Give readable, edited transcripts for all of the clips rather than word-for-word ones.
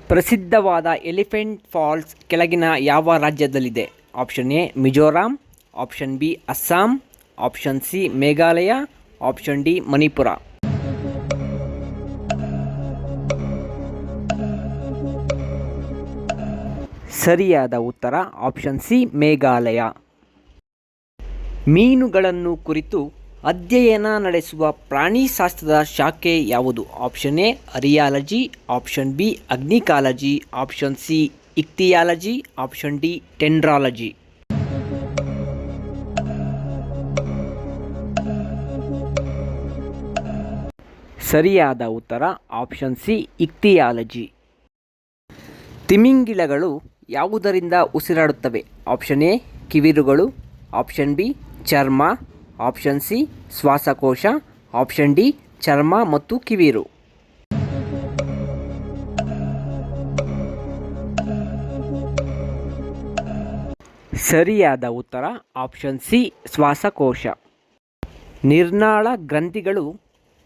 ಪ್ರಸಿದ್ಧವಾದ elephant falls ಕೆಳಗಿನ ಯಾವ ರಾಜ್ಯದಲ್ಲಿದೆ? Option A Mizoram, option B Assam, option C Meghalaya, option D Manipur. ಸರಿಯಾದ ಉತ್ತರ ಆಪ್ಷನ್ ಸಿ ಮೇಘಾಲಯ. ಮೀನುಗಳನ್ನು ಕುರಿತು ಅಧ್ಯಯನ ನಡೆಸುವ ಪ್ರಾಣಿಶಾಸ್ತ್ರದ ಶಾಖೆ ಯಾವುದು? ಆಪ್ಷನ್ ಎ ಅರಿಯಾಲಜಿ, ಆಪ್ಷನ್ ಬಿ ಅಗ್ನಿಕಾಲಜಿ, option C ichthyology, option D dendrology. ಸರಿಯಾದ ಉತ್ತರ ಆಪ್ಷನ್ ಸಿ ಇಕ್ತಿಯಾಲಜಿ. ತಿಮಿಂಗಿಲಗಳು ಯಾವುದರಿಂದ ಉಸಿರಾಡುತ್ತವೆ? ಆಪ್ಷನ್ ಎ ಕಿವಿರುಗಳು, ಆಪ್ಷನ್ ಬಿ ಚರ್ಮ, ಆಪ್ಷನ್ ಸಿ ಶ್ವಾಸಕೋಶ, ಆಪ್ಷನ್ ಡಿ ಚರ್ಮ ಮತ್ತು ಕಿವಿರು. ಸರಿಯಾದ ಉತ್ತರ ಆಪ್ಷನ್ ಸಿ ಶ್ವಾಸಕೋಶ. ನಿರ್ನಾಳ ಗ್ರಂಥಿಗಳು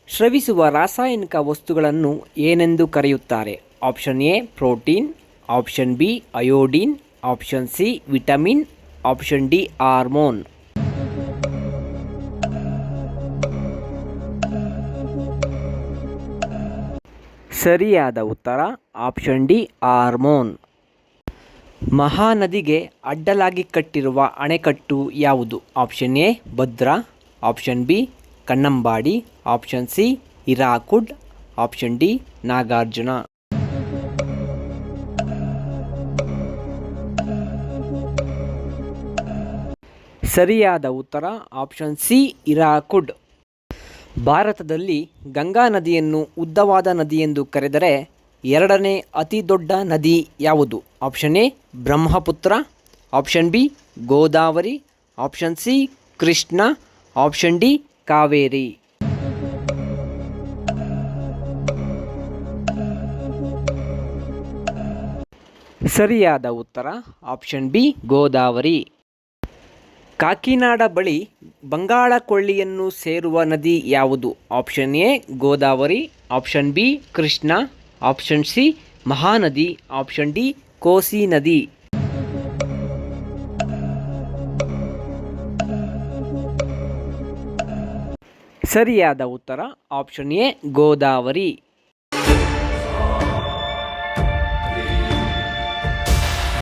ಸ್ರವಿಸುವ ರಾಸಾಯನಿಕ ವಸ್ತುಗಳನ್ನು ಏನೆಂದು ಕರೆಯುತ್ತಾರೆ? Option A protein, option B iodine, option C vitamin, option D hormone. ಸರಿಯಾದ ಉತ್ತರ ಆಪ್ಷನ್ ಡಿ ಹಾರ್ಮೋನ್. ಮಹಾನದಿಗೆ ಅಡ್ಡಲಾಗಿ ಕಟ್ಟಿರುವ ಅಣೆಕಟ್ಟು ಯಾವುದು? Option A Bhadra, option B Kannambadi, option C Hirakud, option D Nagarjuna. ಸರಿಯಾದ ಉತ್ತರ ಆಪ್ಷನ್ ಸಿ ಹಿರಾಕುಡ್. ಭಾರತದಲ್ಲಿ ಗಂಗಾ ನದಿಯನ್ನು ಉದ್ದವಾದ ನದಿಯೆಂದು ಕರೆದರೆ ಎರಡನೇ ಅತಿ ದೊಡ್ಡ ನದಿ ಯಾವುದು? Option A Brahmaputra, option B Godavari, option C Krishna, option D Kaveri. ಸರಿಯಾದ ಉತ್ತರ ಆಪ್ಷನ್ ಬಿ ಗೋದಾವರಿ. ಕಾಕಿನಾಡ ಬಳಿ ಬಂಗಾಳ ಕೊಳ್ಳಿಯನ್ನು ಸೇರುವ ನದಿ ಯಾವುದು? Option A Godavari, option B Krishna, option C Mahanadi, option D Kosi ನದಿ. ಸರಿಯಾದ ಉತ್ತರ ಆಪ್ಷನ್ ಎ ಗೋದಾವರಿ.